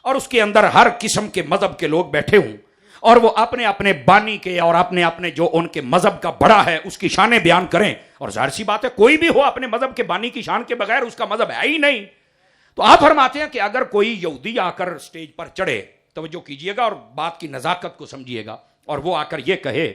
और उसके अंदर हर किस्म के मजहब के लोग बैठे हों और वो अपने अपने बानी के और अपने अपने जो उनके मजहब का बड़ा है उसकी शानें बयान करें। और जाहिर सी बात है कोई भी हो अपने मजहब के बानी की शान के बगैर उसका मजहब है ही नहीं। तो आप फरमाते हैं कि अगर कोई यहूदी आकर स्टेज पर चढ़े, तवज्जो कीजिएगा और बात की नजाकत को समझिएगा, और वो आकर ये कहे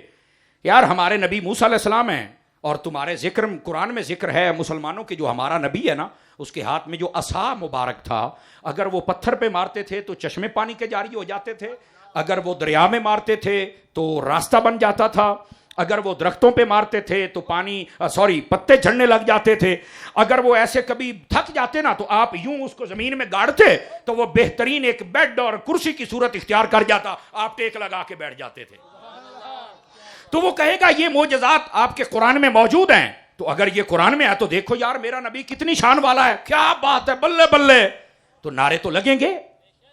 यार हमारे नबी मूसा अलैहिस्सलाम हैं और तुम्हारे जिक्र कुरान में जिक्र है मुसलमानों के जो हमारा नबी है ना उसके हाथ में जो असा मुबारक था, अगर वो पत्थर पे मारते थे तो चश्मे पानी के जारी हो जाते थे, अगर वो दरिया में मारते थे तो रास्ता बन जाता था, अगर वो दरख्तों पे मारते थे तो पत्ते झड़ने लग जाते थे, अगर वो ऐसे कभी थक जाते ना तो आप यूं उसको जमीन में गाड़ते तो वो बेहतरीन एक बेड और कुर्सी की सूरत इख्तियार कर जाता, आप टेक लगा के बैठ जाते थे। तो वो कहेगा ये मोजज़ात आपके कुरान में मौजूद हैं, तो अगर ये कुरान में है तो देखो यार मेरा नबी कितनी शान वाला है, क्या बात है, बल्ले बल्ले। तो नारे तो लगेंगे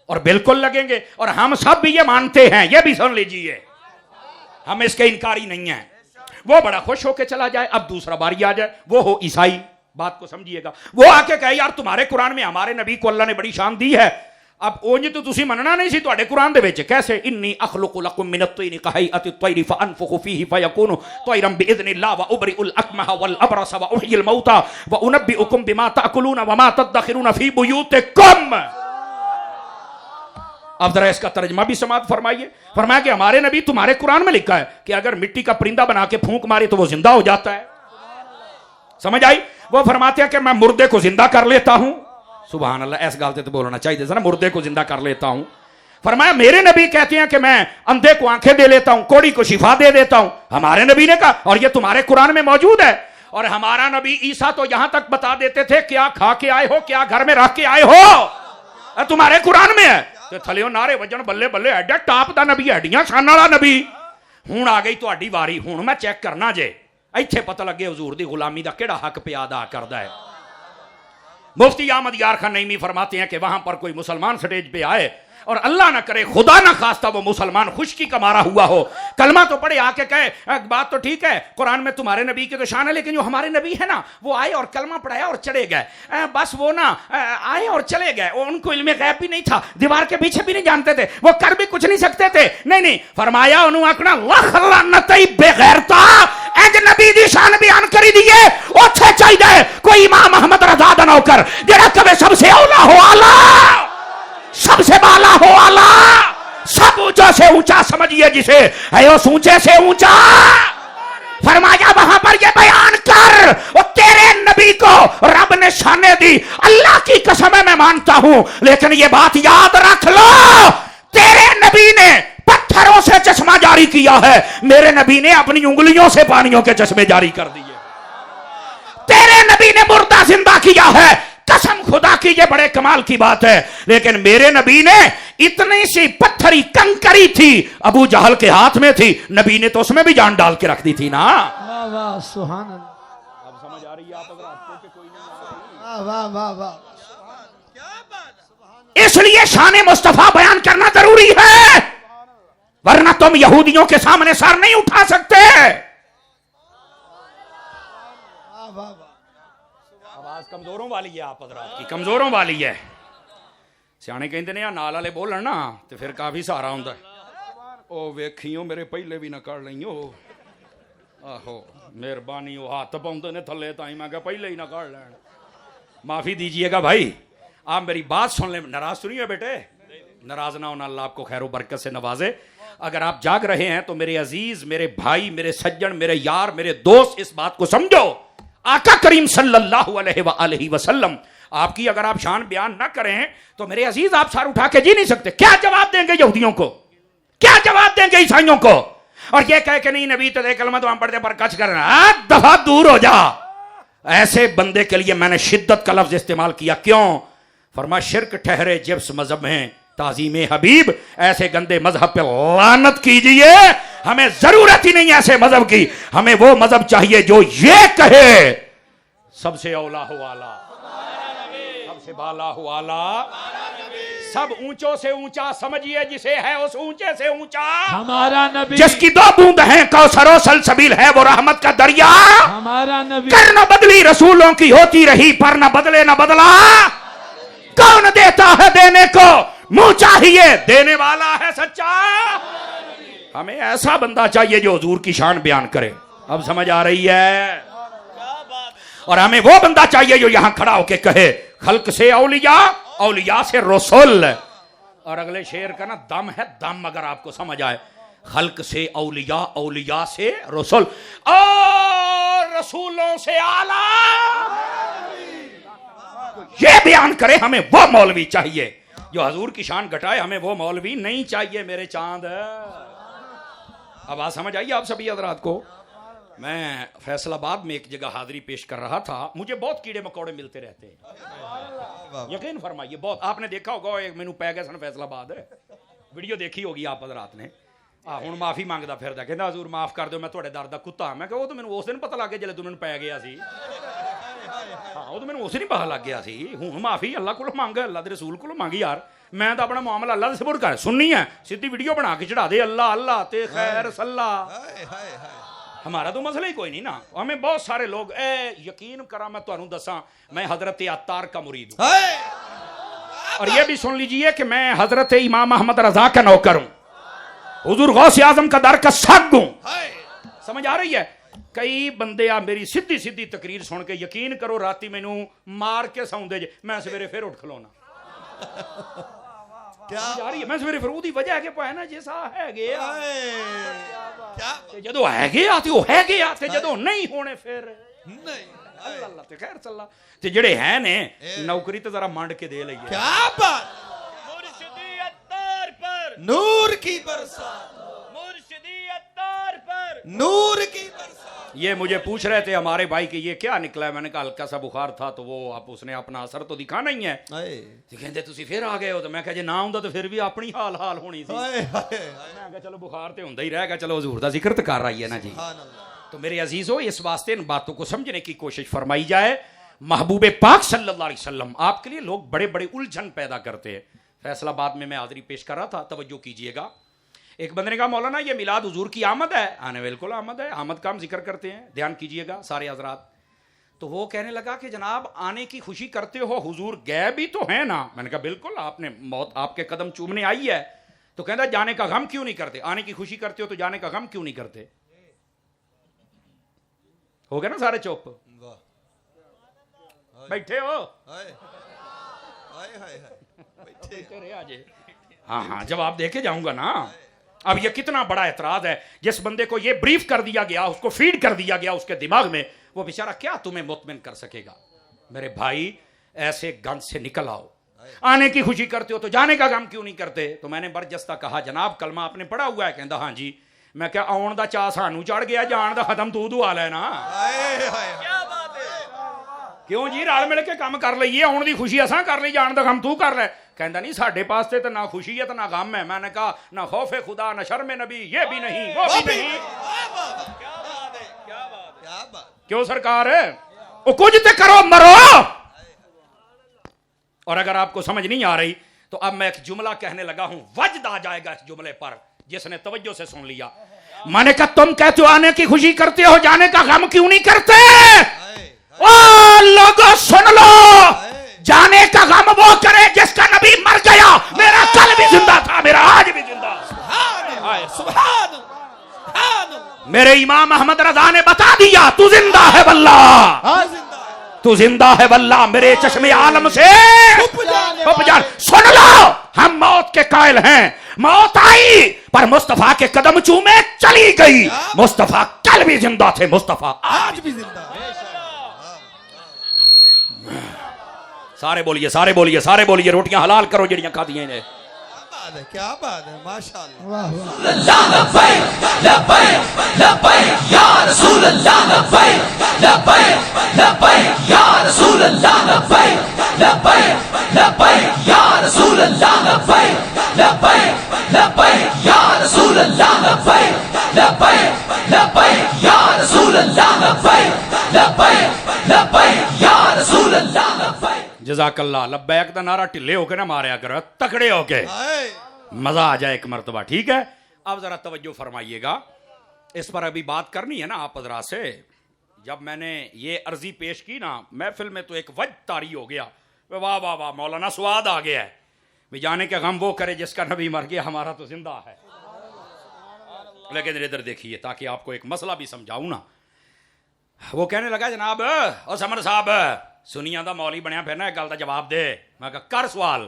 और बिल्कुल लगेंगे, और हम सब भी ये मानते हैं, ये भी सुन लीजिए, हम इसके इनकारी नहीं है। वो बड़ा खुश होकर चला जाए। अब दूसरा बारी आ जाए, वो हो ईसाई, बात को समझिएगा, वो आके कहे यार तुम्हारे कुरान में हमारे नबी को अल्लाह ने बड़ी शान दी है, अब ओंज तो तुसी मनना नहीं सी तुहाडे कुरान दे विच कैसे, इन्नी अखलुकु लकुम मिनत तैरी कहैअति तैरी फअनफुखु फीहि फयकूनु तैरम बिइज़निल्लाह व उबरिउल अकमह वल अबरस व उह्यिल मौता व उनब्बिउकुम बिमा तअकुलून व मा तदखिरून फी बुयूतिकुम। अब जरा इसका तर्जमा भी समाप्त फरमाइए। फरमाया कि हमारे नबी तुम्हारे कुरान में लिखा है कि अगर मिट्टी का परिंदा बना के फूंक मारे तो वो जिंदा हो जाता है। समझ आई? वो फरमाते हैं कि मैं मुर्दे को जिंदा कर लेता हूं। सुभान अल्लाह, ऐस गालते तो बोलना चाहिए था ना, मुर्दे को जिंदा कर लेता हूं। फरमाया मेरे नबी कहते हैं कि मैं अंधे को आंखें दे लेता हूं, कोड़ी को शिफा दे देता हूं। हमारे नबी ने कहा, और ये तुम्हारे कुरान में मौजूद है। और हमारा नबी ईसा तो यहां तक बता देते थे क्या खा के आए हो, क्या घर में रख के आए हो, तुम्हारे कुरान में है। तो थलियो नारे वजन बल्ले बल्ले, एडा टाप दा नबी, एडियां शान वाला नबी। हुण आ गई तुहाडी वारी, हुण मैं चेक करना जे इत्थे पता लगे हुजूर दी गुलामी दा केड़ा हक पे अदा करदा है। मुफ्ती अहमद यार खान नईमी फरमाते हैं कि वहां पर कोई मुसलमान स्टेज पे आए और अल्लाह ना करे खुदा ना खास्ता वो मुसलमान खुशकी का मारा हुआ हो, कलमा तो पढ़े, आके कहे बात तो ठीक है कुरान में तुम्हारे नबी की तो शान है, लेकिन जो हमारे नबी है ना वो आए और कलमा पढ़ाया और चले गए, बस वो ना आए और चले गए, उनको इल्मे गैब भी नहीं था, दीवार के पीछे भी नहीं जानते थे, वो कर भी कुछ नहीं सकते थे। नहीं, फरमाया उन्होंने आखना लख लानतई बेगैरता एज नबी दी शान बयान करी दी है। ओथे चाहिए कोई इमाम अहमद रजा दा नौकर जेड़ा कवे सबसे औला हो आला, सबसे बाला हो आला, सब ऊंचा से ऊंचा समझिए जिसे है उस ऊंचे से ऊंचा। फरमाया वहां पर ये बयान कर, और तेरे नबी को रब ने शाने दी, अल्लाह की कसम मैं मानता हूं, लेकिन ये बात याद रख लो, तेरे नबी ने पत्थरों से चश्मा जारी किया है, मेरे नबी ने अपनी उंगलियों से पानियों के चश्मे जारी कर दिए। तेरे नबी ने मुर्दा जिंदा किया है, कसम खुदा की ये बड़े कमाल की बात है, लेकिन मेरे नबी ने इतनी सी पत्थरी कंकरी थी अबू जहल के हाथ में थी, नबी ने तो उसमें भी जान डाल के रख दी थी ना। वाह वाह सुभान अल्लाह। अब समझ आ रही है आप अगर आपको कोई नहीं। वाह वाह वाह वाह। इसलिए शान मुस्तफा बयान करना जरूरी है, वरना तुम यहूदियों के सामने सर नहीं उठा सकते। आवाज कमजोरों वाली है, आप हज़रात की कमजोरों वाली है। सियाने कहते ने नाल वाले बोलन ना तो फिर काफी सहारा होंदा है। ओ वेखियो मेरे पहले भी ना कर लियो, आहो मेहरबानी, वो हाथ पाउंदे ने थले ताई मैं पहले ही ना कर लैन। माफी दीजिएगा भाई, आप मेरी बात सुन ले, नाराज सुनिए बेटे, नाराज ना होना, अल्लाह आपको खैर बरकत से नवाजे। अगर आप जाग रहे हैं तो मेरे अजीज, मेरे भाई, मेरे सज्जन, मेरे यार, मेरे दोस्त, इस बात को समझो, आका करीम सल्लल्लाहु अलैहि वसल्लम आपकी अगर आप शान बयान ना करें तो मेरे अजीज आप सर उठा के जी नहीं सकते। क्या जवाब देंगे यहूदियों को, क्या जवाब देंगे ईसाइयों को? और ये कह के नहीं नबी तो देख कलमा तो हम पढ़ते पर कच करना, दफा दूर हो जा। ऐसे बंदे के लिए मैंने शिद्दत का लफ्ज इस्तेमाल किया, क्यों? फरमा शिर्क ठहरे जिस मजहब में ताजीम हबीब, ऐसे गंदे मजहब पे लानत कीजिए, हमें जरूरत ही नहीं ऐसे मजहब की, हमें वो मजहब चाहिए जो ये कहे सबसे औला हो आला, सबसे बाला हो आला, सब ऊंचों से ऊंचा समझिए जिसे है उस ऊंचे से ऊंचा हमारा नबी, जिसकी 2 बूंद हैं कौसर सलसबील है वो रहमत का दरिया। हमारा नबी कर न बदली रसूलों की होती रही पर न बदले न बदला, कौन देता है देने को, मुंह चाहिए देने वाला है सच्चा। हमें ऐसा बंदा चाहिए जो हुजूर की शान बयान करे। अब समझ आ रही है? और हमें वो बंदा चाहिए जो यहां खड़ा होके कहे खल्क से औलिया, औलिया से रसूल। और अगले शेर का ना दम है, दम अगर आपको समझ आए, खल्क से औलिया, औलिया से रसूल और रसूलों से आला। ये बयान करे। हमें वो मौलवी चाहिए जो हजूर की शान घटाए। हमें वो मौलवी नहीं चाहिए मेरे चांद। अब बात समझ आई आप सभी हजरात को? मैं फैसलाबाद में एक जगह हाजिरी पेश कर रहा था। मुझे बहुत कीड़े मकोड़े मिलते रहते हैं, यकीन फरमाइए बहुत। आपने देखा होगा एक मैनू पै गया सन फैसलाबाद, वीडियो देखी होगी आप हजरात ने। हुण माफी मंगदा फिरदा, कहंदा हजूर माफ कर दो, मैं तुहाडे दर दा कुत्ता। मैं कहा वो तो मैनू उस दिन पता लग गया जल्द तू मैनू पै गया सी। हाँ वो तो मैनू उस दिन पता लग गया सी। हुण माफी अल्लाह को मंग, अल्लाह दे रसूल को मंग यार। मैं तो अपना मामला अल्लाह दे सपुर्द कर। सुननी है सीधी वीडियो बना के चढ़ा दे अल्लाह अल्लाह ते खैर सल्ला। हमारा तो मसला ही कोई नहीं ना। हमें बहुत सारे लोग यकीन करा, मैं तुहानू दसा, मैं हजरत अत्तार का मुरीद हूं। और ये भी सुन लीजिए कि मैं हजरत इमाम अहमद रजा का नौकर हूं, हुजूर गौसे आजम का दर का साग हूं। समझ आ रही है? कई बंदे आ मेरी सीधी सीधी तकरीर सुन के यकीन करो राती मैनू मार के सौंदे जे, मैं सवेरे फिर उठ खलोना। क्या जा रही है? मैं सवेरे फिर ਉਹਦੀ वजह है कि पाए ना जिसा है गया क्या ते जदों है गया ते ओ है गया ते जदों नहीं होने फिर नहीं। अल्लाह अल्लाह ते खैर चला ते जेड़े हैं ने नौकरी ते जरा मंड के दे लईए। क्या बात! मुर्शिदी अत्तार पर नूर की बरसात, मुर्शिदी अत्तार पर नूर की बरसात। ये मुझे पूछ रहे थे हमारे भाई कि ये क्या निकला है। मैंने कहा हल्का सा बुखार था, तो वो आप उसने अपना असर तो दिखाना ही है। कहते तुसी फिर आ गए हो, तो मैं कहा जे ना हुंदा तो फिर भी अपनी हाल हाल होनी सी। मैं कहा चलो बुखार तो हुंदा ही रहेगा, चलो हुजूर दा जिक्र तो कर रही है ना जी। तो मेरे अजीजों इस वास्ते इन बातों को समझने की कोशिश फरमाई जाए। महबूब पाक सल्लल्लाहु अलैहि वसल्लम आपके लिए लोग बड़े बड़े उलझन पैदा करते हैं। फैसलाबाद में मैं हाजिरी पेश कर रहा था, तवज्जो कीजिएगा। एक बंदे ने कहा मौलाना ये मिलाद हुजूर की आमद है। आने बिल्कुल आमद है, आमद का हम जिक्र करते हैं, ध्यान कीजिएगा सारे हजरात। तो वो कहने लगा कि जनाब आने की खुशी करते हो, हुजूर गए भी तो है ना। मैंने कहा बिल्कुल, आपने मौत आपके कदम चूमने आई है। तो कहता जाने का गम क्यों नहीं करते? आने की खुशी करते हो तो जाने का गम क्यों नहीं करते? हो गया ना सारे चुप, बैठे हो बैठे रहे आज। हाँ हाँ जवाब देके जाऊंगा ना। अब ये कितना बड़ा एतराज है। जिस बंदे को ये ब्रीफ कर दिया गया, उसको फीड कर दिया गया उसके दिमाग में, वो बेचारा क्या तुम्हें मुतमिन कर सकेगा? मेरे भाई ऐसे गंद से निकल आओ। आने की खुशी करते हो तो जाने का गम क्यों नहीं करते? तो मैंने बरजस्ता कहा जनाब कलमा आपने पढ़ा हुआ है? कहता हाँ जी। मैं क्या आउन दा चा सानू चढ़ गया, जान दा खत्म तू दुआ लेना। क्यों जी रल मिल के काम कर लीए। आउन दी खुशी असां कर ली, जान दा गम तू कर ले। कहता नहीं साढ़े पास से तो ना खुशी है तो ना गम है। मैंने कहा ना खौफे खुदा ना शर्म नबी, ये भी नहीं वो भी नहीं। क्यों सरकार है? वो कुछ तो करो मरो। और अगर आपको समझ नहीं आ रही तो अब मैं एक जुमला कहने लगा हूं, वजद आ जाएगा इस जुमले पर जिसने तवज्जो से सुन लिया। मैंने कहा तुम कहते हो आने की खुशी करते हो, जाने का गम क्यों नहीं करते? ओ लोगों सुन लो, जाने का गम वो करे जिसका नबी मर गया। मेरा कल भी जिंदा था, मेरा आज भी जिंदा। सुभान मेरे इमाम अहमद रजा ने बता दिया तू जिंदा है वल्ला, तू जिंदा है वल्ला। मेरे चश्मे आलम से जान। सुन लो, हम मौत के कायल हैं। मौत आई पर मुस्तफा के कदम चूमे चली गई। मुस्तफा कल भी जिंदा थे, मुस्तफा आज भी जिंदा। सारे बोलिए सारे बोलिए सारे बोलिए, रोटियां हलाल करो जड़ियां खाती हैं। क्या बात है माशाअल्लाह। वाह वाह लब्बैक लब्बैक लब्बैक या रसूल अल्लाह, लब्बैक लब्बैक लब्बैक या रसूल अल्लाह, लब्बैक लब्बैक लब्बैक या रसूल अल्लाह, लब्बैक लब्बैक लब्बैक या रसूल अल्लाह, लब्बैक लब्बैक लब्बैक या रसूल अल्लाह, लब्बैक लब्बैक लब्बैक या रसूल अल्लाह, लब्बैक। जज़ाकल्लाह। लब्बैक का नारा ढिले होके ना मारया करो, तकड़े होके, मजा आ जाए एक मर्तबा। ठीक है, अब जरा तवज्जो फरमाइएगा। इस पर अभी बात करनी है ना आप हजरात से। जब मैंने ये अर्जी पेश की ना महफिल में तो एक वज तारी हो गया, वाह वाह वाह मौलाना स्वाद आ गया है। भी जाने के गम वो करे जिसका नबी मर गया, हमारा तो जिंदा है। लेकिन इधर देखिए ताकि आपको एक मसला भी समझाऊं ना। वो कहने लगा जनाब ओ समर साहब सुनिया दा मौली बनया फिर ना एक गल का जवाब दे। मैं कहा कर सवाल।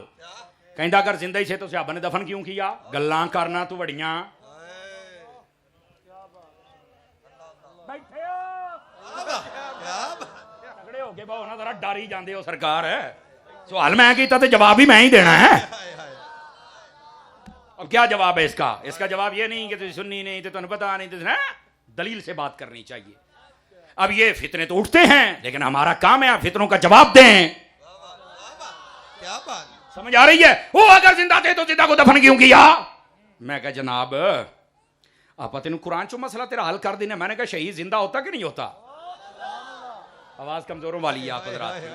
कहता अगर जिंदा ही से तो सहाबा ने दफन क्यों किया? गल्लां करना तू बड़ियां बैठे तगड़े हो के बहु ना जरा डर ही जाते हो सरकार। सवाल मैं किया तो जवाब ही मैं ही देना है। अब क्या जवाब है इसका? इसका जवाब ये नहीं कि तुझे सुननी नहीं तो तुम्हें पता नहीं, तो दलील से बात करनी चाहिए। अब ये फितने तो उठते हैं लेकिन हमारा काम है फितनों का जवाब दें। क्या बात समझ आ रही है? वो अगर जिंदा थे तो जिंदा को दफन क्यों किया? मैं कहा जनाब आप तेन कुरान चो मसला तेरा हल कर देना। मैंने कहा शहीद जिंदा होता कि नहीं होता? आवाज कमजोरों वाली है आप हज़रात की।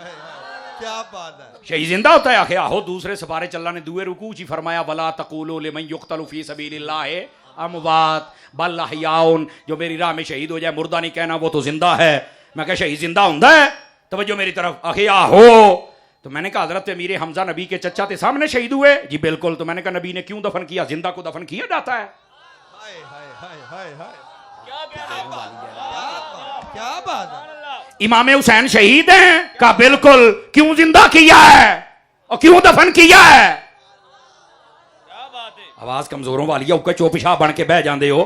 क्या बात है? शहीद जिंदा होता है? आखे आहो दूसरे सपारे चल्ला ने दुए रुकू ही फरमाया वला तकूलू लिमन युक्तलु फी सबीलिल्लाह अमवात बल अहयाउन। जो मेरी राह में शहीद हो जाए मुर्दा नहीं कहना, वो तो जिंदा है। मैं कहा शहीद जिंदा होता है? तवज्जो मेरी तरफ। आखे आहो। तो मैंने कहा हजरत अमीर हमजा नबी के चचा के सामने शहीद हुए? जी बिल्कुल। तो मैंने कहा नबी ने क्यों दफन किया? जिंदा को दफन किया जाता है। हाय हाय हाय हाय हाय क्या बात है? इमाम हुसैन शहीद हैं? कहा बिल्कुल। क्यों जिंदा किया है और क्यों दफन किया है? आवाज कमजोरों वाली है। उके चुप शाह बन के बह जाते हो।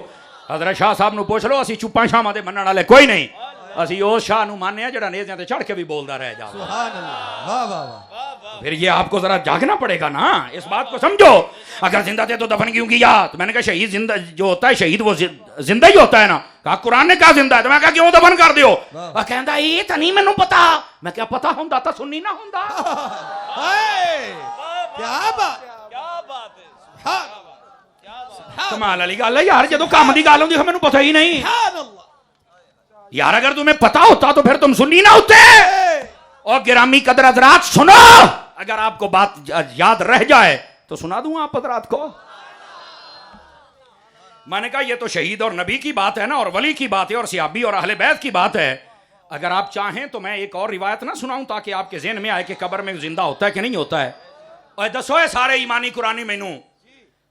हजरत शाह साहब नु पूछ लो, असि चुप्पा शाह दे मनण वाले कोई नहीं। असि उस शाह नु मानने जेड़ा नेज़ियां ते चढ़ के भी बोलता रह जाए। सुभान अल्लाह। वाह वाह वाह। फिर ये आपको जरा जागना पड़ेगा ना, इस बात को समझो। अगर जिंदा थे तो दफन क्यों किया? तो मैंने कहा शहीद जिंदा जो होता है शहीद वो जिंदा ही होता है ना। कहा कुरान ने कहा जिंदा है। तो मैं कहा क्यों दफन कर दियो? कहता ये तो नहीं मैनू पता। मैं क्या पता होंदा तो सुननी ना होंदा। क्या बात है? कमाल वाली गल है यार, जो काम की गल होंदी मैनू पता ही नहीं यार। अगर तुम्हें पता होता तो फिर तुम सुननी ना होते। और गिरामी कदर हजरात सुनो, अगर आपको बात याद रह जाए तो सुना दूं आप हजरात को। मैंने कहा ये तो शहीद और नबी की बात है ना, और वली की बात है, और सियाबी और अहले बैत की बात है। अगर आप चाहें तो मैं एक और रिवायत ना सुनाऊं ताकि आपके ज़हन में आए कि कब्र में जिंदा होता है कि नहीं होता है। और दसो है सारे ईमानी कुरानी मैनू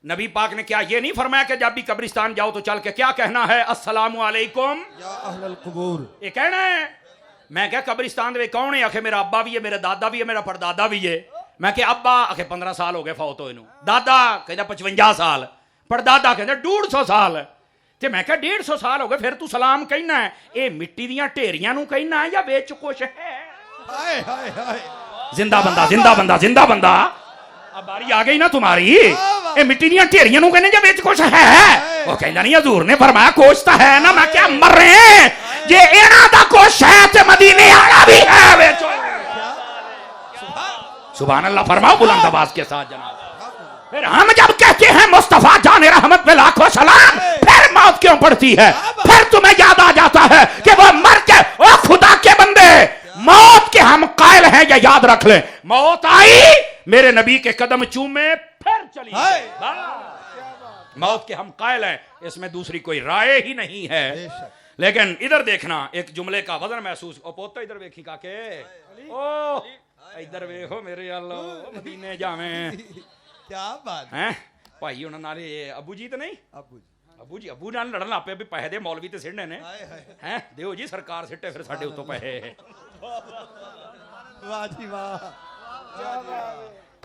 नबी पाक ने क्या ये नहीं फरमाया कि जब भी कब्रिस्तान जाओ तो चल के क्या कहना है? अस्सलामु अलैकुम या अहलल कुबूर। ये कहना है। मैं क्या कब्रिस्तान में कौन है? आखे मेरा अब्बा भी है, मेरा दादा भी है, मेरा परदादा भी है। मैं क्या अब्बा? आखे 15 साल हो गए फौत हो इनू। दादा कहता 55 साल। परदादा कहता 150 साल। ते मैं क्या 150 साल हो गए फिर तू सलाम कहना है? ये मिट्टी दियां ढेरियां नू कहना है या बेच कुछ है? हाय हाय हाय। जिंदा बंदा जिंदा बंदा जिंदा बंदा। अब बारी आ गई ना तुम्हारी। ये मिट्टी दियां ढेरियां नू कहने या बेच कुछ है? वो कहता नहीं हजूर ने फरमाया कुछ तो है ना। मैं क्या मर रहे हैं जे एना दा कुछ है ते मदीने आला भी है बेचो। सुभान अल्लाह फरमाओ बुलंद आवाज के साथ जनाब। फिर हम जब कहते हैं मुस्तफा जाने रहमत में लाखों सलाम, फिर मौत क्यों पड़ती है? फिर तुम्हें याद आ जाता है कि वो मर के ओ खुदा के बंदे मौत के हम कायल हैं, या याद रख ले। मौत आई मेरे नबी के कदम चूमे फिर चली। मौत के हम कायल हैं, इसमें दूसरी कोई राय ही नहीं है। लेकिन इधर देखना, एक जुमले का वजन महसूस। ओ पोता इधर देखी काके, ओ इधर देखो मेरे अल्लाह मदीने जावें। क्या बात है भाई उन्होंने नाले अबू जी तो नहीं? अबू जी अबू नाल लड़न लापे भी पैसे दे मौलवी ते सिड़ने ने हैं देओ जी सरकार सिट्टे फिर साडे उत्तों पैसे। वाह जी वाह।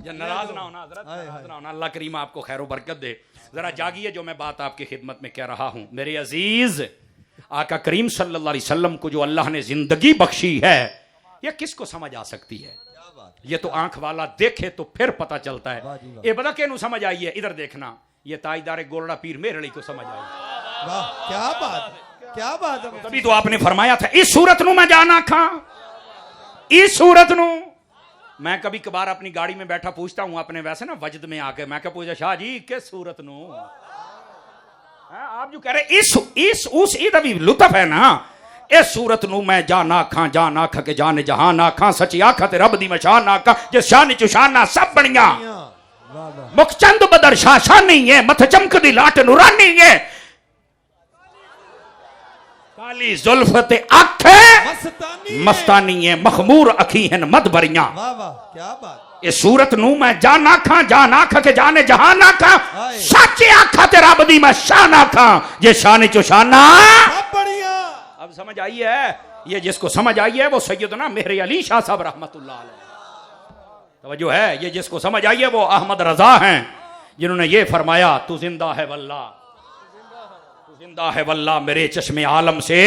नाराज ना होना हजरत, नाराज ना होना। अल्लाह करीम आपको खैर बरकत दे। जरा जागिए जो मैं बात आपकी खिदमत में कह रहा हूं। मेरे अजीज आका करीम सल्लल्लाहु अलैहि वसल्लम को जो अल्लाह ने जिंदगी बख्शी है, यह किसको समझ आ सकती है? ये तो आंख वाला देखे तो फिर पता चलता है। ये बता के नु समझ आई है। इधर देखना, ये ताजदार गोरड़ा पीर मेरड़ी को समझ आई। वाह क्या बात, क्या बात है। तभी तो आपने फरमाया था इस सूरत नु मैं जाना खा, इस सूरत नु। मैं कभी कभार अपनी गाड़ी में बैठा पूछता हूं अपने वैसे ना वजद में आके, मैं क्या पूछा शाह जी किस सूरत नु? आप जो कह रहे इस उस इधर भी लुत्फ है ना। इस सूरत नू मैं जाना खा के जाने जहां ना खा, सची आखा ते रब दी मशान ना खा, जे शान चुशाना सब बनिया। मुखचंद बदर शाशानी है, मथ चमक दी लाट नूरानी है। काली जुल्फत अख मस्तानी है मखमूर अखी हैं मद भरियां। वाह वाह क्या बात। ये सूरत नू मैं जान आखा के जाने जहान आखा सच्चे आखा ते रब दी मैं शान आखा जे शान चो शाना बढ़िया। अब समझ आई है। ये जिसको समझ आई है वो सैयदना मेहर अली शाह साहब रहमतुल्लाह अलैह। तवज्जो है। ये जिसको समझ आई है वो अहमद रजा हैं जिन्होंने ये फरमाया तू जिंदा है वल्लाह, तू जिंदा है वल्लाह मेरे चश्मे आलम से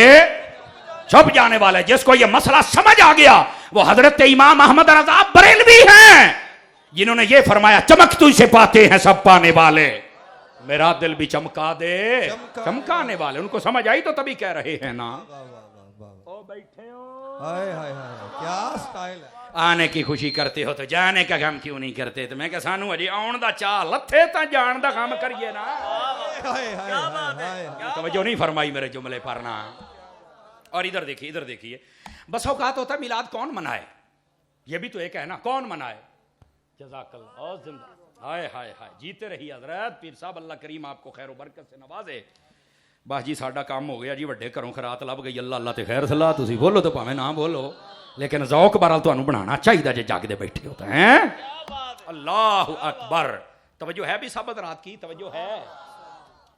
छुप जाने वाले। जिसको ये मसला समझ आ गया वो हजरत इमाम अहमद रजा बरेलवी हैं जिन्होंने ये फरमाया चमक तुझसे पाते हैं सब पाने वाले, मेरा दिल भी चमका दे चमकाने वाले। उनको समझ आई तो तभी कह रहे हैं ना ओ बैठे हो। हाय हाय हाय क्या स्टाइल है। आने की खुशी करते हो तो जाने का गम क्यों नहीं करते। तो मैं कहा सानू अजे आउण दा चाह लथे ता जान दा काम करिए ना। तवज्जो नहीं फरमाई मेरे जुमले पर ना। और इधर देखिए इधर देखिए। बस औकात होता है मिलाद कौन मनाए, ये भी तो एक है ना कौन मनाए। जज़ाकल्लाह और जिंदा हाय हाय हाय जीते रही हजरत पीर साहब अल्लाह करीम आपको खैर बरकत से नवाजे। बस जी साडा काम हो गया जी वड्डे घरों खरात लभ गई अल्लाह अल्लाह ते खैर सलाह तुसी बोलो तो भावें ना बोलो लेकिन ज़ौक बहरहाल तुहानू बनाना चाहिए जे जागदे बैठे हो तो हैं। अल्लाह अकबर। तवज्जो है भी साबत रात की तवज्जो है।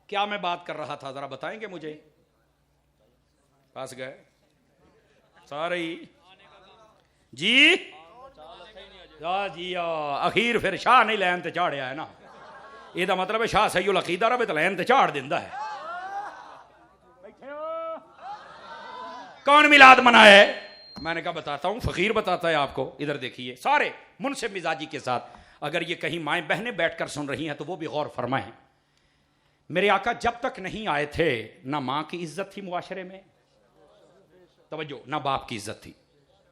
क्या मैं बात कर रहा था जरा बताएंगे मुझे। पास गए सारे ही जी जी अखीर फिर शाह नहीं लैन ते झाड़िया है ना। यदा मतलब है शाह सही अकीदा रवे तो लैन ते झाड़ दिंदा है। कौन मिलाद मनाए मैंने कहा बताता हूं फकीर बताता है आपको। इधर देखिए सारे मुनसिब मिजाजी के साथ अगर ये कहीं माएँ बहनें बैठकर सुन रही हैं तो वो भी गौर फरमाएं। मेरे आका जब तक नहीं आए थे ना माँ की इज्जत थी मुआशरे में तवज्जो ना बाप की इज्जत थी।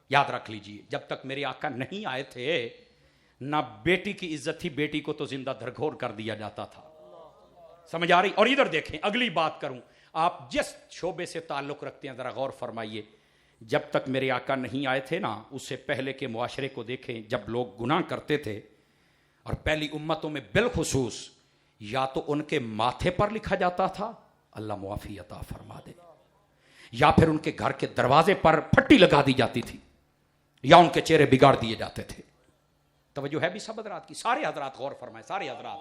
याद रख लीजिए जब तक मेरे आका नहीं आए थे ना बेटी की इज्जत थी। बेटी को तो जिंदा धरघोर कर दिया जाता था। समझ आ रही। और इधर देखें अगली बात करूं आप जिस शोबे से ताल्लुक रखते हैं जरा गौर फरमाइए। जब तक मेरे आका नहीं आए थे ना उससे पहले के मुआशरे को देखें। जब लोग गुनाह करते थे और पहली उम्मतों में बिलखुसूस या तो उनके माथे पर लिखा जाता था अल्लाह मुआफी अता फरमा दे या फिर उनके घर के दरवाजे पर फट्टी लगा दी जाती थी या उनके चेहरे बिगाड़ दिए जाते थे। तवज्जो है भी सब हजरात की। सारे हजरात गौर फरमाएं सारे हजरात।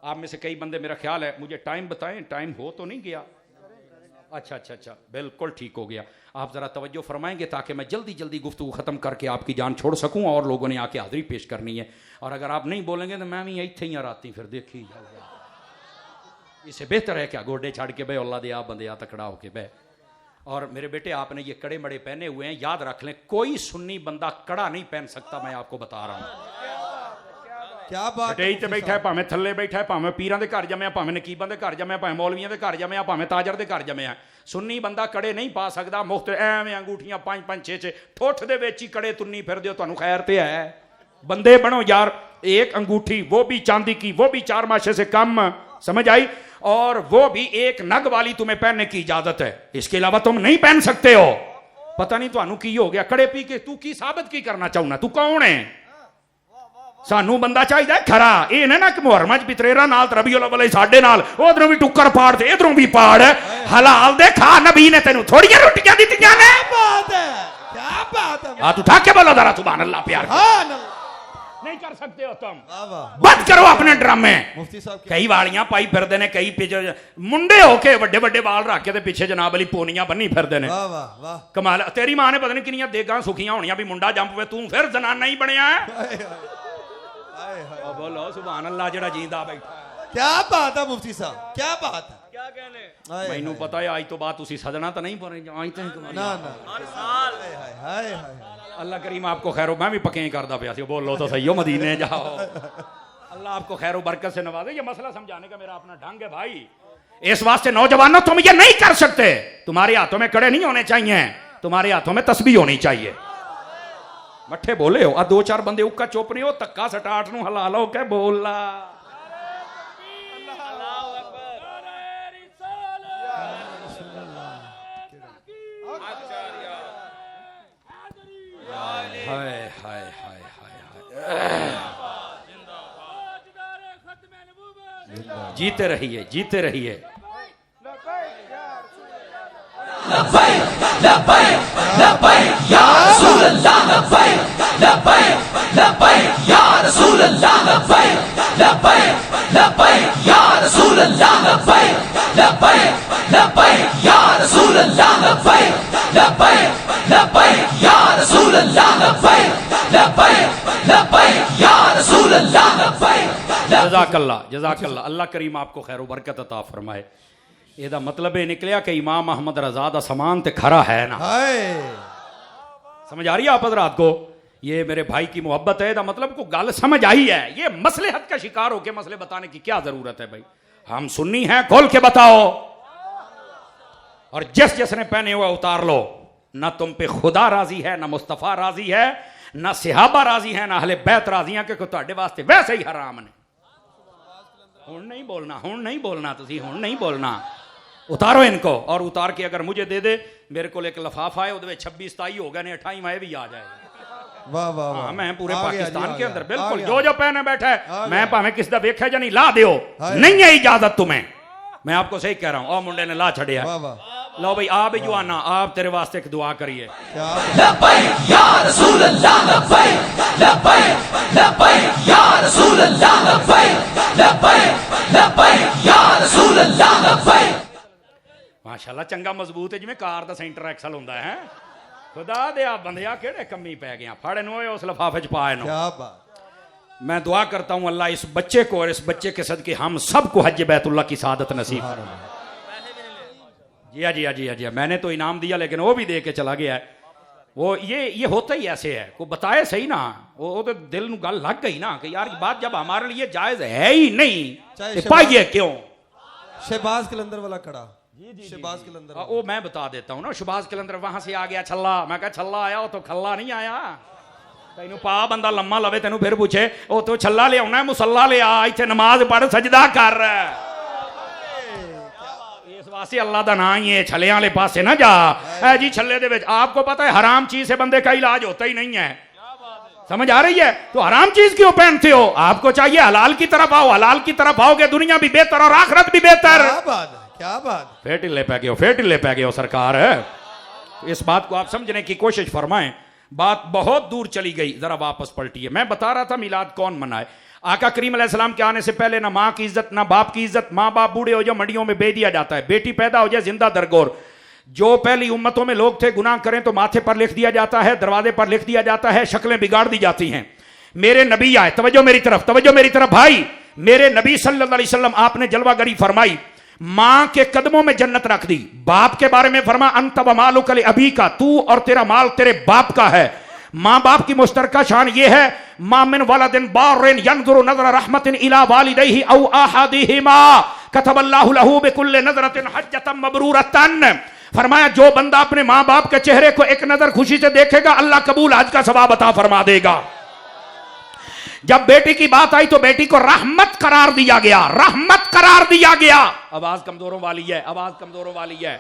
आप में से कई बंदे मेरा ख्याल है मुझे टाइम बताएं टाइम हो तो नहीं गया। अच्छा अच्छा अच्छा बिल्कुल ठीक हो गया। आप जरा तवज्जो फरमाएंगे ताकि मैं जल्दी जल्दी गुफ्तगू खत्म करके आपकी जान छोड़ सकूं और लोगों ने आके हाजिरी पेश करनी है। और अगर आप नहीं बोलेंगे तो मैं भी इत्थे ही राती फिर देखी जाऊंगा। इससे बेहतर है क्या गोडे छाड़ के बह अल्लाह दे आप बंदे आ तकड़ा होके बह। और मेरे बेटे आपने ये कड़े मड़े पहने हुए हैं याद रख लें कोई सुन्नी बंदा कड़ा नहीं पहन सकता। मैं आपको बता रहा हूं। क्या बात स्टेज ते बैठा है भावें थल्ले बैठा है भावें पीरां दे घर जम्या भावें नकीबां दे घर जम्या भावें मौलवियां दे घर जम्या भावें ताजर दे घर जम्या सुन्नी बंदा कड़े नहीं पा सकता। मुफ्त एवें अंगूठियां 5-5 6-6 ठोठ दे विच ही कड़े तुन्नी फिर दिओ तुहानू खैर ते है। बंदे बनो यार। एक अंगूठी वो भी चांदी की वो भी 4 माशे से कम समझ आई और वो भी एक नग वाली तुम्हें पहनने की इजाजत है। इसके अलावा तुम नहीं पहन सकते हो। पता नहीं तुहानू की हो गया कड़े पी के तू की साबित की करना चाहना तू कौन है। सानू बंदा चाहिए खरा ये ना कि मुहर्रम च पितरेरा नाल रबीउल अव्वल साडे नाल उधरों भी टुक्कर पाड़ ते इधरों भी पाड़ हलाल दे खा नबी ने तेनू थोड़ियां रोटियां दित्तियां ने। क्या बात है। हाथ उठा के बोलो जरा सुभान अल्लाह प्यार नहीं कर सकते हो तुम। बंद करो अपने ड्रामे। मुफ्ती साहब कई वालियां पाई फिरदे ने कई पीछे मुंडे होके बड़े बड़े बाल रख के पीछे जनाब अली पोनियां बन्नी फिरदे ने। वाह वाह वाह कमाल। तेरी मां ने पता नहीं किनियां देगां सुखियां होनियां भी मुंडा जंप पे तू फिर जनाना ही बनया बोलो सुभान अल्लाह जेड़ा जींदा बैठा। क्या बात है मुफ्ती साहब क्या बात है। क्या कहने मैनू पता है आज तो बाद तुसी सजना तो नहीं पड़े आज तो ना ना हर साल हाय हाय हाय अल्लाह करीम आपको खैरो मैं भी पके करदा पिया सी बोलो तो सही हो मदीने जाओ। अल्लाह आपको खैरो बरकत से नवाजे। ये मसला समझाने का मेरा अपना ढंग है भाई। इस वास्ते नौजवानों तुम ये नहीं कर सकते। तुम्हारे हाथों में कड़े नहीं होने चाहिए तुम्हारे हाथों में तस्बीह होनी चाहिए। मट्ठे बोले हो 2-4 बंदे उक्का चुप नहीं हो तक्का सटाट नू हला लो के बोला। हाय हाय हाय हाय जीते रहिए जीते रहिए। लब्बैक लब्बैक लब्बैक या रसूल अल्लाह लब्बैक लब्बैक लब्बैक या रसूल अल्लाह लब्बैक लब्बैक लब्बैक या रसूल अल्लाह लब्बैक लब्बैक लब्बैक या रसूल अल्लाह लब्बैक लब्बैक लब्बैक या रसूल अल्लाह लब्बैक लब्बैक लब्बैक या रसूल अल्लाह लब्बैक जज़ाकल्लाह जज़ाकल्लाह। अल्लाह करीम आपको खैर बरकत अता फरमाए। ਇਹਦਾ ਮਤਲਬ ਇਹ ਨਿਕਲਿਆ ਕਿ इमाम अहमद रजा ਦਾ समान ਤੇ खरा है ना। समझ आ रही है आप हज़रात को? ये मेरे भाई की मोहब्बत है। मतलब को गल समझ आई है। ये मसलहत का शिकार होकर मसले बताने की क्या जरूरत है भाई? हम सुन्नी हैं, खोल के बताओ। और जिसने पहने हुआ उतार लो। ना तुम पे खुदा राजी है, ना मुस्तफ़ा राजी है, ना सिहाबा राजी है, ना अहले बैत राजी है, क्योंकि तुहाडे वास्ते वैसे ही हराम ने। हुण नहीं बोलना, हुण नहीं बोलना, तुसी हुण नहीं बोलना। उतारो इनको। और उतार के अगर मुझे दे दे, मेरे को एक लिफाफा है, उहदे 26 27 हो गए ने, 28वां भी आ जाएगा। वाह वाह वाह। मैं पूरे पाकिस्तान के अंदर बिल्कुल जो जो पहने बैठा है, मैं भावे किसी दा वेख्या या नहीं, ला दियो। नहीं है इजाजत तुम्हें, मैं आपको सही कह रहा हूं। और मुंडे ने ला छड़िया। लो भाई आप भी जुआना, आप तेरे वास्ते एक दुआ करिए। लब्बैक या रसूल अल्लाह लब्बैक लब्बैक लब्बैक या रसूल अल्लाह लब्बैक लब्बैक लब्बैक या रसूल अल्लाह लब्बैक। माशाल्लाह चंगा मजबूत है, जिवें कार दा सेंटर एक्सल हुंदा है। खुदा दिया बंदिया केड़े कमी पै गया। फाड़े नो उस लिफाफे च पाए नो। क्या बात। मैं दुआ करता हूं अल्लाह इस बच्चे को और इस बच्चे के सदके हम सबको हज बैतुल्लाह की सादत नसीब फरमाए। जी हाँ जी हाँ जी हाँ जी। मैंने तो इनाम दिया लेकिन वो भी दे के चला गया है। वो ये होता ही ऐसे है। को बताए सही ना, वो तो दिल नू गल लग गई ना कि यार बात जब हमारे लिए जायज है ही नहीं, पाइए क्यों। शहबाज कलंदर वाला खड़ा। शहबाज कलंदर वो मैं बता देता हूँ ना। शहबाज कलंदर वहां से आ गया छल्ला। मैं कहा छल्ला आया, वो तो खल्ला नहीं आया। तेनू पा बंदा लम्मा लवे, तेनू फिर पूछे वो तो छल्ला ले आना, मुसल्ला ले आ, इत्थे नमाज पढ़, सजदा कर। इस वास्ते अल्लाह दा नाम ही है, छल्लियां वाले पासे ना जा। ऐ जी छल्ले दे विच आपको पता है हराम चीज से बंदे का इलाज होता ही नहीं है। समझ आ रही है? तो हराम चीज क्यों पहनते हो? आपको चाहिए हलाल की तरफ आओ। हलाल की तरफ आओगे दुनिया भी बेहतर और आखिरत भी बेहतर। क्या बात, क्या बात। फेट ले पै गए हो, फेट ले पै गए हो सरकार। इस बात को आप समझने की कोशिश फरमाएं। बात बहुत दूर चली गई, जरा वापस पलटिए। मैं बता रहा था मिलाद कौन मनाए। आका करीम अलैहिस्सलाम के आने से पहले ना माँ की इज्जत ना बाप की इज्जत। माँ बाप बूढ़े हो जाए मंडियों में बेच दिया जाता है, बेटी पैदा हो जाए जिंदा दरगोर। जो पहली उम्मतों में लोग थे गुनाह करें तो माथे पर लिख दिया जाता है, दरवाजे पर लिख दिया जाता है, शक्लें बिगाड़ दी जाती हैं। मेरे नबी आए, तवज्जो मेरी तरफ, तवज्जो मेरी तरफ भाई। मेरे नबी सल्लल्लाहु अलैहि वसल्लम आपने जलवागरी फरमाई। मां के कदमों में जन्नत रख दी। बाप के बारे में फरमा अंत व मालुक li अबी का, तू और तेरा माल तेरे बाप का है। मां बाप की मुश्तरका शान ये है, मां मिन वलदिन बारिन यंजुरु नज़र रहमतिन इला वालिदैहि औ अहदिहिमा कतबल्लाहु लहू बिकुल्लि नज़रतिन हज्जतन मबरूरतन। फरमाया जो बंदा अपने मां बाप के चेहरे को एक नजर खुशी से देखेगा, अल्लाह कबूल हज का सवाब अता फरमा देगा। जब बेटी की बात आई तो बेटी को रहमत करार दिया गया, रहमत करार दिया गया। आवाज कमजोरों वाली है, आवाज कमजोरों वाली है।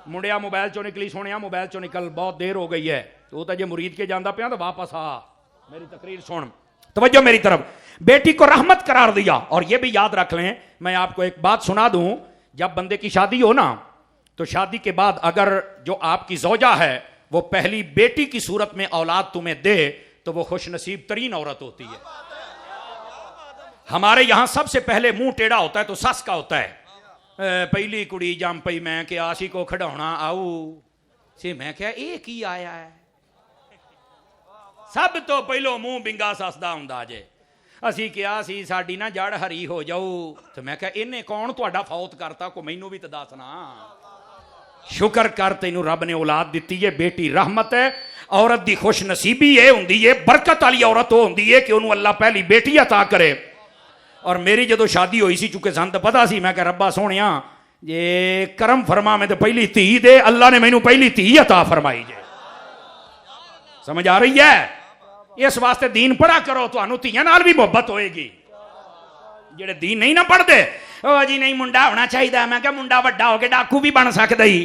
मुंडिया मोबाइल चो निकली, सोनिया मोबाइल चो निकल, बहुत देर हो गई है। तो जे मुरीद के जाना पिया तो वापस आ, मेरी तकरीर सुन, तवज्जो मेरी तरफ। बेटी को रहमत करार दिया। और यह भी याद रख लें, मैं आपको एक बात सुना दूं, जब बंदे की शादी हो ना, तो शादी के बाद अगर जो आपकी ज़ौजा है वो पहली बेटी की सूरत में औलाद तुम्हें दे तो वो खुश नसीब तरीन औरत होती है। हमारे यहां सबसे पहले मुंह टेढ़ा होता है तो सस का होता है। पहली कुड़ी जम पई मैं कि आशी को खड़ाउणा आऊ से, मैं क्या एक ही आया है। सब तो पहलो मुंह बिंगा ससदा हुंदा जे। असी क्या सी साडी ना जड़ हरी हो जाऊ, तो मैं क्या इन्हें कौन तुहाडा फौत करता, को मैनू भी तो दसना। शुक्र कर तैनू रब ने औलाद दिती है, बेटी रहमत है। औरत दी खुश नसीबी ये हुंदी है, बरकत वाली औरत वो हुंदी है कि उन्होंने अल्लाह पहली बेटी अता करे। और मेरी जो शादी हुई सी, चूंकि सन तो पता सी, मैं कह रब्बा सोहणिया जे करम फरमा, मैं तो पहली धी दे, अल्लाह ने मैनू पहली धी अता फरमाई जे। समझ आ रही है? इस वास्ते दीन पढ़ा करो, तुहानू धीआं नाल भी मुहब्बत होएगी। जेड़े दीन नहीं ना पढ़ते, ओ जी नहीं मुंडा होना चाहिए। मैं क्या मुंडा वड्डा हो के डाकू भी बन सकदा ही।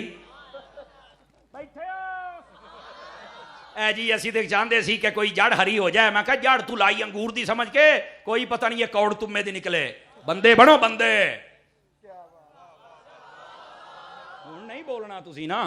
ऐ जी असी तो चाहते सी कि कोई जड़ हरी हो जाए। मैं क्या जड़ तू लाई अंगूर दी समझ के, कोई पता नहीं ये कौड़ तुम्मे दी निकले। बंदे बनो बंदे। नहीं बोलना तुसी ना।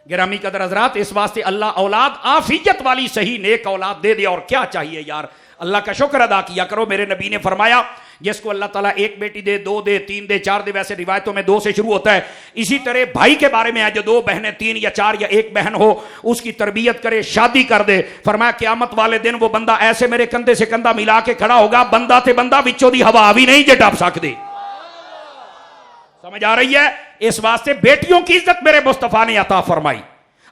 गिरामी कदर हजरात, इस वास्ते अल्लाह औलाद आफियत वाली सही नेक औलाद दे दे, और क्या चाहिए यार। अल्लाह का शुक्र अदा किया करो। मेरे नबी ने फरमाया जिसको अल्लाह ताला एक बेटी दे, दो दे, तीन दे, चार दे, वैसे रिवायतों में दो से शुरू होता है। इसी तरह भाई के बारे में है जो दो बहनें, तीन या चार या एक बहन हो, उसकी तरबियत करे, शादी कर दे। फरमाया क़यामत वाले दिन वो बंदा ऐसे मेरे कंधे से कंधा मिला के खड़ा होगा, बंदा ते बंदा विचों दी हवा भी नहीं जे टप सकती। समझ आ रही है? इस वास्ते बेटियों की इज्जत मेरे मुस्तफा ने अता फरमाई।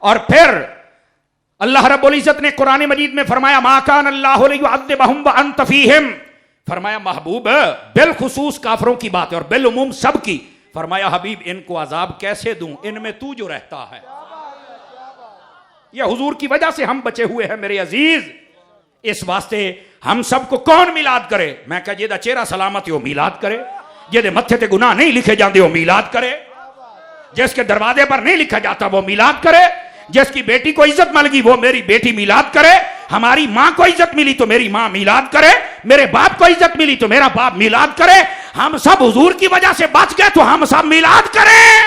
और फिर अल्लाह रब्बुल इज्जत ने कुरान मजीद में फरमाया मा कान अल्लाहु लियुअज़्ज़िबहुम व अंत फीहिम, फरमाया महबूब बिलखुसूस काफरों की बात है और बिलउमूम सब की। फरमाया हबीब इनको अजाब कैसे दूं, इनमें तू जो रहता है। यह हुजूर की वजह से हम बचे हुए हैं मेरे अजीज। इस वास्ते हम सबको कौन मिलाद करे? मैं कह जेदा चेहरा सलामत हो मिलाद करे, जेदे मत्थे ते गुनाह नहीं लिखे जाते हो मिलाद करे, जिसके दरवाजे पर नहीं लिखा जाता वो मिलाद करे, जिसकी बेटी को इज्जत मिल गई वो मेरी बेटी मिलाद करे, हमारी मां को इज्जत मिली तो मेरी मां मिलाद करे, मेरे बाप को इज्जत मिली तो मेरा बाप मिलाद करे। हम सब हुजूर की वजह से बच गए तो हम सब मिलाद करें।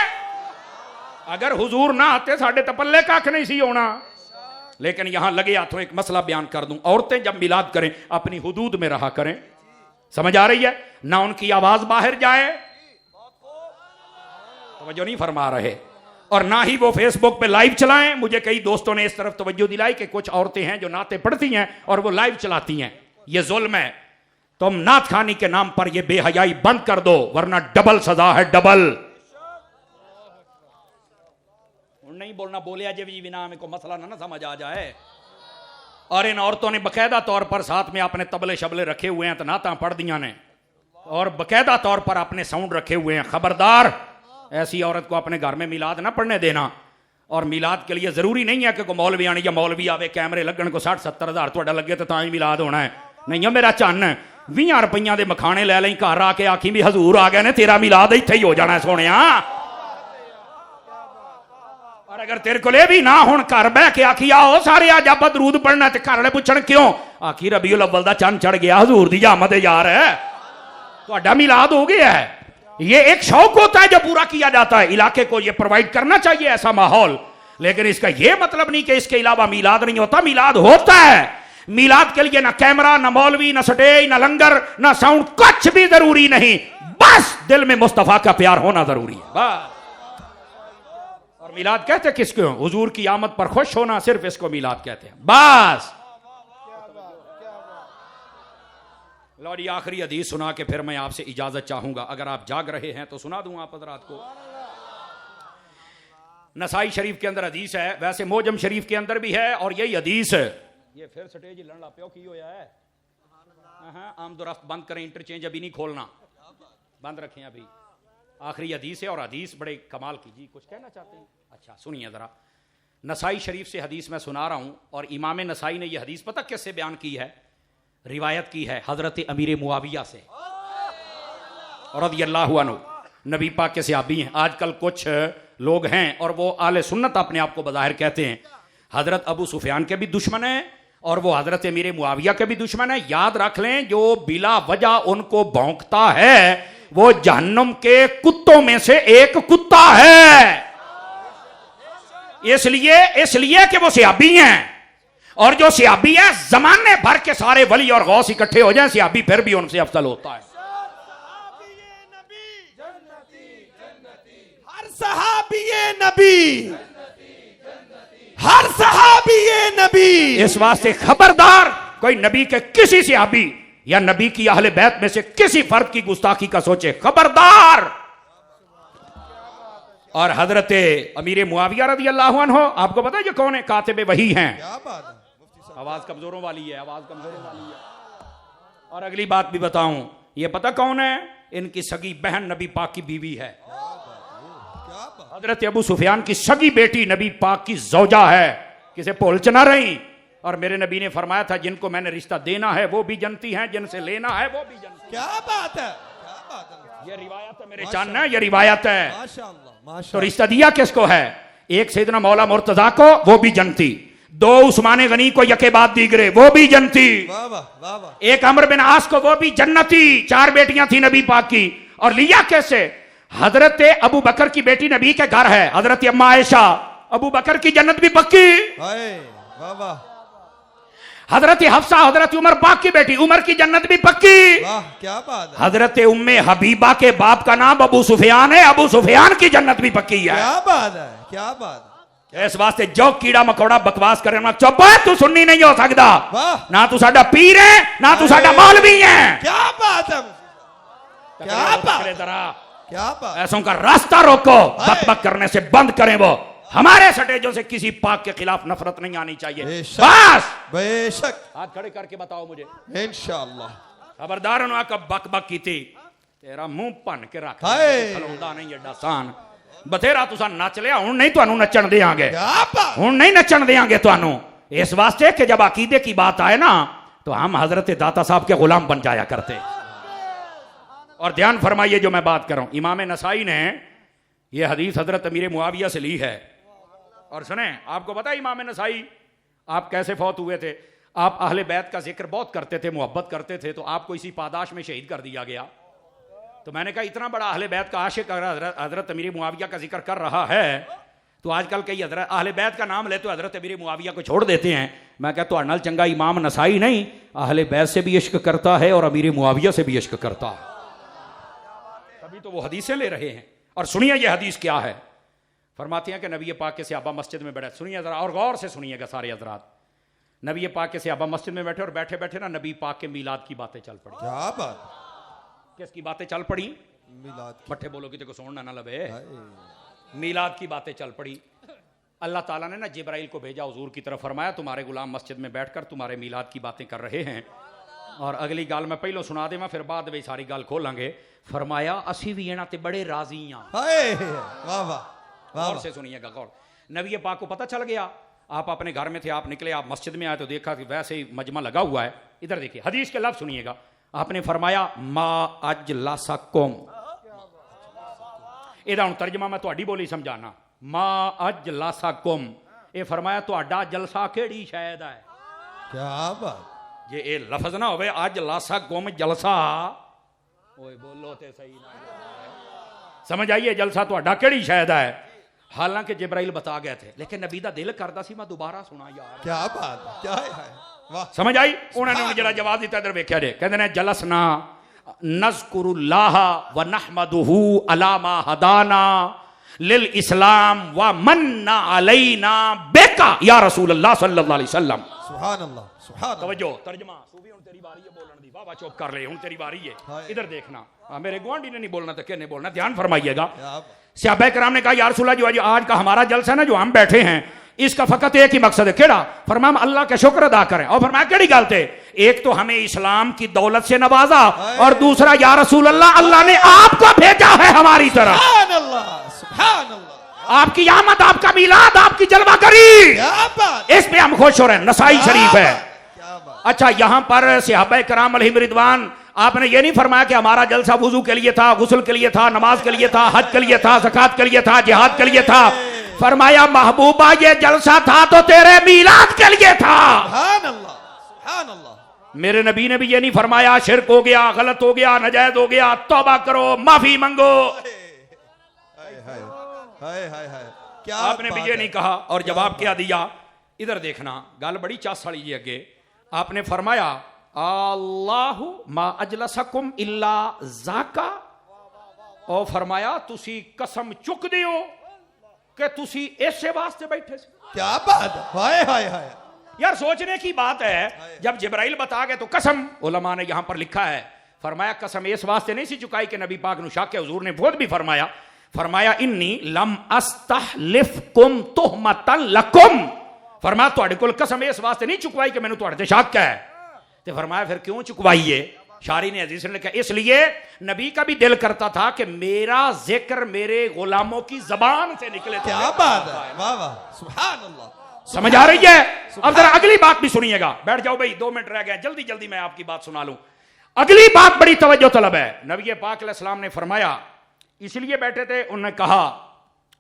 अगर हुजूर ना आते साढ़े तपल्ले कख नहीं सी होना। लेकिन यहां लगे हाथों एक मसला बयान कर दूं, औरतें जब मिलाद करें अपनी हुदूद में रहा करें। समझ आ रही है? ना उनकी आवाज बाहर जाए, तवज्जो नहीं फरमा रहे, और ना ही वो फेसबुक पे लाइव चलाएं। मुझे कई दोस्तों ने इस तरफ तवज्जो दिलाई कि कुछ औरतें हैं जो नाते पढ़ती हैं और वो लाइव चलाती हैं। ये जुल्म है। तुम नात खानी के नाम पर ये बेहयाई बंद कर दो, वरना डबल सजा है, डबल। नहीं बोलना, बोले अजय जी बिना में को मसला ना समझ आ जाए। और इन औरतों ने बकायदा तौर पर साथ में अपने तबले शबले रखे हुए हैं, तो नाता पढ़ दिया ने, और बकायदा तौर पर अपने साउंड रखे हुए हैं। खबरदार ऐसी औरत को अपने घर में मिलाद ना पढ़ने देना। और मिलाद के लिए जरूरी नहीं है कि कोई मौलवी आने या मौलवी आवे कैमरे लगन को 60-70 हज़ार थोड़ा लगे तो ही मिलाद होना है। नहीं है मेरा चन्न 20 रुपइया के मखाने ले लें, घर आके आखी भी हजूर आ गए ने, तेरा मिलाद इत्थे ही हो जाना सोने। और अगर तेरे को भी ना हो घर बह के आखी आओ सारे आज आप दरूद पढ़ना, तो घर वाले पूछण क्यों? आखी रबीउल अव्वल दा चंद चढ़ गया, हजूर दी आमद यार है, तो मिलाद हो गया है। ये एक शौक होता है जो पूरा किया जाता है। इलाके को ये प्रोवाइड करना चाहिए ऐसा माहौल, लेकिन इसका यह मतलब नहीं कि इसके अलावा मिलाद नहीं होता। मिलाद होता है। मिलाद के लिए ना कैमरा, ना मौलवी, ना स्टेज, ना लंगर, ना साउंड, कुछ भी जरूरी नहीं। बस दिल में मुस्तफा का प्यार होना जरूरी है, बस। और मिलाद कहते किसको? हुजूर की आमद पर खुश होना, सिर्फ इसको मिलाद कहते हैं, बस। लो जी, आखिरी हदीस सुना के फिर मैं आपसे इजाजत चाहूंगा। अगर आप जाग रहे हैं तो सुना दूं आप हजरात को। नसाई शरीफ के अंदर हदीस है, वैसे मोजम शरीफ के अंदर भी है, और यही हदीस है। ये फिर स्टेज लड़ना प्यो की होया है। आम दुरफ्त बंद करें, इंटरचेंज अभी नहीं खोलना, बंद रखें अभी। आखिरी हदीस है और हदीस बड़े कमाल की। जी कुछ कहना चाहते हैं? अच्छा सुनिए जरा। नसाई शरीफ से हदीस मैं सुना रहा हूं, और इमाम नसाई ने यह हदीस पता किससे बयान की है, रिवायत की है हजरत अमीर मुआविया से रज़ियल्लाहु अन्हु। नबी पाक के सहाबी हैं। आजकल कुछ लोग हैं और वो आले सुन्नत अपने आप को बज़ाहिर कहते हैं, हजरत अबू सुफियान के भी दुश्मन है और वो हजरत अमीर मुआविया के भी दुश्मन है। याद रख लें, जो बिला वजह उनको भौंकता है वो जहन्नम के कुत्तों में से एक कुत्ता है। इसलिए कि वो सहाबी हैं, और जो सहाबी है जमाने भर के सारे वली और गौस इकट्ठे हो जाएं, सहाबी फिर भी उनसे अफजल होता है। हर सहाबी नबी, हर सहाबी नबी। इस वास्ते खबरदार कोई नबी के किसी सहाबी या नबी की अहले बैत में से किसी फर्द की गुस्ताखी का सोचे, खबरदार। और हजरत अमीर मुआविया रज़ियल्लाहु अन्हु, आपको पता है ये कौन है? कातिब वही हैं। आवाज कमजोरों वाली है, आवाज कमजोरों वाली है। और अगली बात भी बताऊं, ये पता कौन है? इनकी सगी बहन नबी पाक की बीवी है। हजरत अबू सुफियान की सगी बेटी नबी पाक की ज़ौजा है, किसे भूल च ना रही। और मेरे नबी ने फरमाया था जिनको मैंने रिश्ता देना है वो भी जनती हैं, जिनसे लेना है वो भी जनती। क्या बात है, क्या बात है। ये रिवायत है मेरे चान, ये रिवायत है। माशाअल्लाह। तो रिश्ता दिया किसको है? एक सैयदना मौला मुर्तजा को, वो भी जनती। 2 उस्मान गनी को यके बाद दीगरे, वो भी जनती। वाह वाह वाह वाह। एक अमर बिन आस को, वो भी जन्नती। 4 बेटियां थी नबी पाक की। और लिया कैसे? हजरत अबू बकर की बेटी नबी के घर है, हजरत अम्मा आयशा, अबू बकर की जन्नत भी पक्की, हाय वाह वाह हजरत हफ्सा हजरत उमर पाक की बेटी उमर की जन्नत भी पक्की, वाह, क्या बात है, हजरत उम्मे हबीबा के बाप का नाम अबू सुफियान है, अबू सुफियान की जन्नत भी पक्की है। क्या बात है, क्या बात है, इस वास्ते जो कीड़ा मकोड़ा बकवास करे ना चुप है, तू सुन्नी नहीं हो सकता, वाह, ना तू साडा पीर है ना तू साडा मौलवी है। क्या बात है, क्या बात, जरा क्या बात, ऐसों का रास्ता रोको, बकबक करने से बंद करें। वो हमारे सटेजों से किसी पाक के खिलाफ नफरत नहीं आनी चाहिए। बेशक। बस बेशक, हाथ खड़े करके बताओ मुझे, इंशाअल्लाह, खबरदार उन्होंने कब बक बक की थी, तेरा मुंह भन के रख, हाय। खलोंदा नहीं एडा सान, बथेरा तुसा नच लिया, हुण नहीं तुहानू नचण देंगे, क्या बात, हुण नहीं नचण देंगे तुहानू। इस वास्ते कि जब अकीदे की बात आए ना तो हम हजरत दाता साहब के गुलाम बन जाया करते। और ध्यान फरमाइए जो मैं बात कर रहा हूं, इमाम नसाई ने यह हदीस हजरत अमीर मुआविया से ली है। और सुने, आपको पता है इमाम नसाई आप कैसे फौत हुए थे? आप अहले बैत का जिक्र बहुत करते थे, मोहब्बत करते थे, तो आपको इसी पादाश में शहीद कर दिया गया। तो मैंने कहा इतना बड़ा अहले बैत का आशिक हजरत अमीर मुआविया का जिक्र कर रहा है, तो आजकल कई हजरत अहले बैत का नाम ले तो हजरत अमीर मुआविया को छोड़ देते हैं। मैं कहता हूं चंगा इमाम नसाई नहीं, अहले बैत से भी इश्क करता है और अमीर मुआविया से भी इश्क करता है, तभी तो वो हदीसें ले रहे हैं। और सुनिए ये हदीस क्या है, फरमाते हैं कि नबी पाक के सहाबा मस्जिद में बैठे, सुनिए जरा और गौर से सुनिएगा सारे हजरात, नबी पाक के सहाबा मस्जिद में बैठे और बैठे बैठे ना नबी पाक के मीलाद की बातें चल पड़ी। क्या बात, किसकी बातें चल पड़ी? मिलाद, मट्ठे बोलो कि देखो सोना ना लबे, हाय, मीलाद की बातें चल पड़ी। अल्लाह ताला ने ना जिब्राइल को भेजा हुजूर की तरफ, फरमाया तुम्हारे गुलाम मस्जिद में बैठकर तुम्हारे मीलाद की बातें कर रहे हैं। और अगली गाल मैं पहलो सुना देवा, फिर बाद में सारी गाल खोलांगे। फरमाया असी भी इन्हां ते बड़े राजी हां। हाय, वाह वाह, गौर से सुनिएगा, गौर। नबी पाक को पता चल गया, आप अपने घर में थे, आप निकले, आप मस्जिद में आए तो देखा कि वैसे ही मजमा लगा हुआ है। इधर देखिए हदीस के लफ्ज़ सुनिएगा, आपने फरमाया मा अजलसकुम, इहदा हुण तर्जमा मैं तुहाडी बोली समझाना, मा अजलसकुम, ये फरमाया तुहाडा जलसा केड़ी शैद है। क्या बात, जे ये लफ्ज़ ना होवे अजलसकुम जलसा, ओए बोलो ते सही ना, समझ आइए जलसा तुहाडा केड़ी शैद है। हालांकि जिब्राइल बता गए थे, लेकिन नबी दा दिल करदा सी मैं दोबारा सुना यार। क्या बात, क्या है, वाह, समझ आई? उन्होंने जरा जवाब दिता, इधर वेख्या जे, कहते ने जलसना नज़कुरुल्लाह व नहमदुहु अला मा हदाना लिल इस्लाम व मन्ना अलैना बेका या रसूल अल्लाह सल्लल्लाहु अलैहि वसल्लम। सुभान अल्लाह, सुभान अल्लाह, तवज्जो, तर्जमा सूफी, हुन तेरी बारी है बोलने दी, बाबा चुप कर ले, हुन तेरी बारी है। इधर देखना, मेरे गुआंढी ने नहीं बोलना तो किसने बोलना, ध्यान फरमाइएगा। सहाबा किराम ने कहा या रसूल अल्लाह, जो आज का हमारा जलसा है ना, जो हम बैठे हैं, इसका फकत एक ही मकसद है, केड़ा? फरमाया अल्लाह का शुक्र अदा करें। और फरमाया केड़ी गल थे? एक तो हमें इस्लाम की दौलत से नवाजा, और दूसरा या रसूल अल्लाह, अल्लाह ने आपको भेजा है हमारी तरफ, सुभान अल्लाह, सुभान अल्लाह, आपकी आमद, आपका मिलाद, आपकी जलवा करी, क्या बात, इस पे हम खुश हो रहे हैं। नसाई शरीफ है। क्या बात, अच्छा, यहां पर सहाबा किराम अलैहिम रिदवान, आपने ये नहीं फरमाया कि हमारा जलसा वुजू के लिए था, गुस्ल के लिए था, नमाज के लिए था, हज के लिए था, ज़कात के लिए था, जिहाद के लिए था। फरमाया महबूबा ये जलसा था तो तेरे मीलाद के लिए था। सुभान अल्लाह, सुभान अल्लाह, मेरे नबी ने भी ये नहीं फरमाया शिरक हो गया, गलत हो गया, नाजायज हो गया, तौबा करो, माफी मांगो, हाय हाय हाय हाय हाय, क्या आपने भी ये नहीं कहा। और जवाब क्या दिया? इधर देखना, गल बड़ी चास वाली जी। अगे आपने फरमाया अल्लाहु मा अजलसकुम इल्ला ज़ाका, और फरमाया तुसी कसम चुक दियो कि तुसी ऐसे वास्ते बैठे से। क्या बात, हाय हाय हाय, यार सोचने की बात है, जब जिब्राइल बता गए तो कसम, उलमा ने यहां पर लिखा है, फरमाया कसम इस वास्ते नहीं सी चुकाई कि नबी पाक नुशाक के हुजूर ने खुद भी फरमाया, फरमाया इन्नी लम अस्तहलिफकुम तुहमतन लकुम, फरमाया तुहाडे कोल कसम इस वास्ते नहीं चुकवाई कि मैनू तुहाडे ते शक है। तो फरमाया फिर क्यों चुकवाइए? शारी ने अजीज ने लिखा इसलिए नबी का भी दिल करता था कि मेरा जिक्र मेरे गुलामों की जबान से निकले। क्या बात है, वाह वाह, सुभान अल्लाह, समझ आ रही है? अब जरा अगली बात भी सुनिएगा, बैठ जाओ भाई, 2 मिनट रह गए, जल्दी जल्दी मैं आपकी बात सुना लूं। अगली बात बड़ी तवज्जो तलब है। नबी पाक अलैहिस्सलाम ने फरमाया, इसलिए बैठे थे, उन्होंने कहा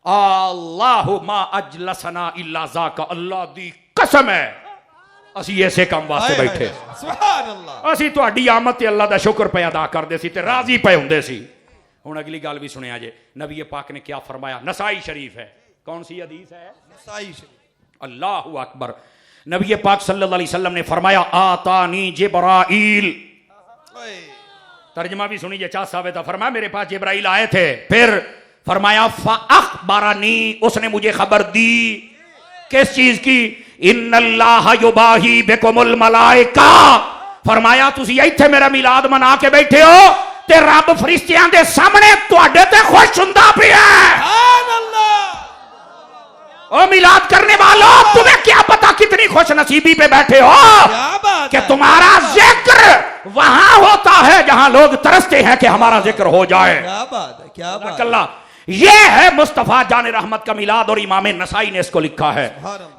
अल्लाहु मा अजलसना इल्ला ज़ाका, अल्लाह दी कसम है असी ऐसे काम वास्ते बैठे, सुभान अल्लाह, असी तुहाडी आमद ते अल्लाह दा शुक्र पे अदा करदे सी ते राजी पे हुंदे सी। हुण अगली गल भी सुनिया जे, नबी पाक ने क्या फरमाया, नसाई शरीफ है, कौन सी हदीस है? नसाई शरीफ। अल्लाहु अकबर। नबी पाक सल्लल्लाहु अलैहि वसल्लम ने फरमाया आतानी जिब्राइल। ओए, तर्जमा भी सुनिए, चाह साबित फरमाया मेरे पास जिब्राइल आए थे, फिर फरमाया फ़अख़बरनी, उसने मुझे खबर दी किस चीज की? इन्नल्लाह युबाही बिकुमुल मलाइका, फरमाया तुसी इत्थे मेरा मिलाद मना के बैठे हो ते रब फरिश्तियां दे सामने तुहाडे ते खुश हुंदा पिया है। सुभान अल्लाह। ओ मिलाद करने वालों, तुम्हें क्या पता कितनी खुश नसीबी पे बैठे हो क्या बात कि है? तुम्हारा जिक्र वहां होता है जहां लोग तरसते हैं कि हमारा जिक्र हो जाए। क्या बात है? क्या बात है? अल्लाह, ये है मुस्तफा जान रहमत का मिलाद, और इमाम नसाई ने इसको लिखा है।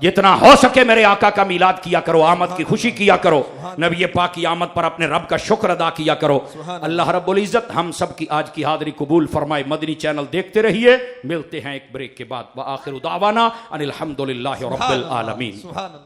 जितना हो सके मेरे आका का मिलाद किया करो, आमद की खुशी किया करो, नबी पाक की आमद पर अपने रब का शुक्र अदा किया करो। अल्लाह रब्बुल इज्जत हम सब की आज की हाजिरी कबूल फरमाए। मदनी चैनल देखते रहिए। मिलते हैं एक ब्रेक के बाद। व आखिर दावाना अनिल हम्दुलिल्लाहि रब्बिल आलमीन। सुभान अल्लाह।